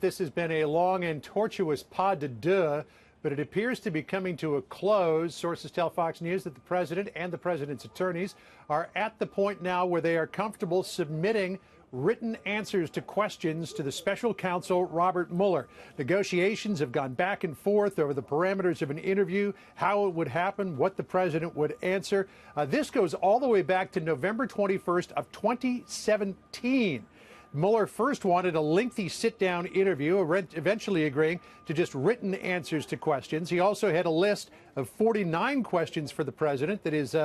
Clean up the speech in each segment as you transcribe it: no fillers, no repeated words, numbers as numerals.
This has been a long and tortuous pas de deux, but it appears to be coming to a close. Sources tell Fox News that the president and the president's attorneys are at the point now where they are comfortable submitting written answers to questions to the special counsel Robert Mueller. Negotiations have gone back and forth over the parameters of an interview, how it would happen, what the president would answer. This goes all the way back to November 21st of 2017. Mueller first wanted a lengthy sit-down interview, eventually agreeing to just written answers to questions. He also had a list of 49 questions for the president that his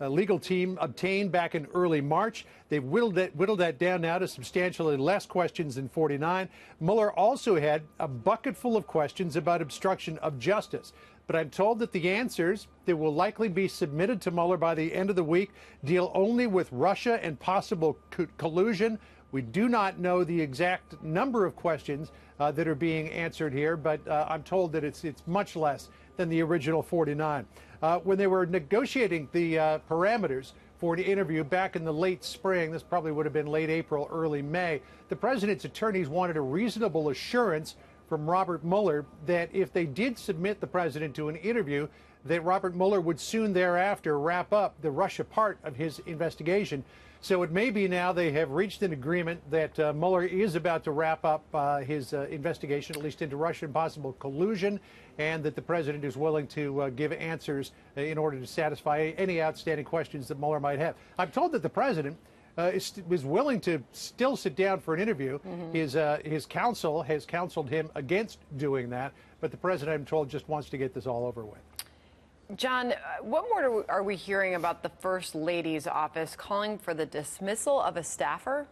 legal team obtained back in early March. They've whittled that down now to substantially less questions than 49. Mueller also had a bucket full of questions about obstruction of justice. But I'm told that the answers that will likely be submitted to Mueller by the end of the week deal only with Russia and possible collusion. We do not know the exact number of questions that are being answered here, but I'm told that it's much less than the original 49. When they were negotiating the parameters for an interview back in the late spring, this probably would have been late April, early May, the president's attorneys wanted a reasonable assurance from Robert Mueller that if they did submit the president to an interview, that Robert Mueller would soon thereafter wrap up the Russia part of his investigation. So it may be now they have reached an agreement that Mueller is about to wrap up his investigation, at least into Russian possible collusion, and that the president is willing to give answers in order to satisfy any outstanding questions that Mueller might have. I'm told that the president is willing to still sit down for an interview. His counsel has counseled him against doing that, but the president, I'm told, just wants to get this all over with. John, what more are we hearing about the First Lady's office calling for the dismissal of a staffer?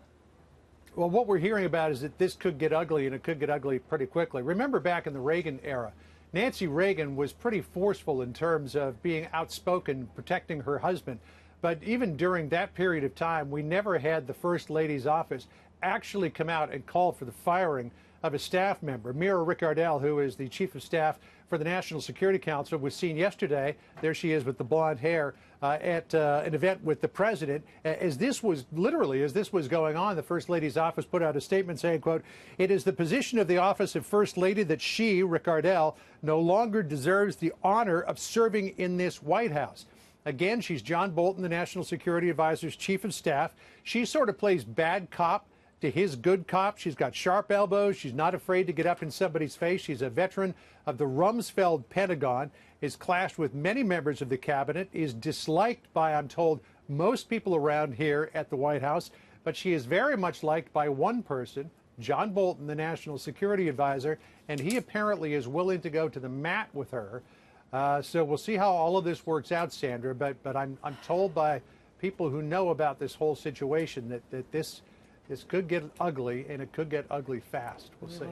Well, what we're hearing about is that this could get ugly, and it could get ugly pretty quickly. Remember back in the Reagan era, Nancy Reagan was pretty forceful in terms of being outspoken, protecting her husband. But even during that period of time, we never had the First Lady's office actually come out and call for the firing of a staff member. Mira Ricardel, who is the chief of staff for the National Security Council, was seen yesterday, there she is with the blonde hair, at an event with the president. As this was going on, the First Lady's office put out a statement saying, quote, "It is the position of the office of First Lady that she, Ricardel, no longer deserves the honor of serving in this White House." Again, she's John Bolton, the National Security Advisor's chief of staff. She sort of plays bad cop to his good cop. She's got sharp elbows. She's not afraid to get up in somebody's face. She's a veteran of the Rumsfeld Pentagon, has clashed with many members of the cabinet, is disliked by, I'm told, most people around here at the White House. But she is very much liked by one person, John Bolton, the National Security Advisor, and he apparently is willing to go to the mat with her. So we'll see how all of this works out, Sandra. But I'm told by people who know about this whole situation that this could get ugly, and it could get ugly fast. We'll see.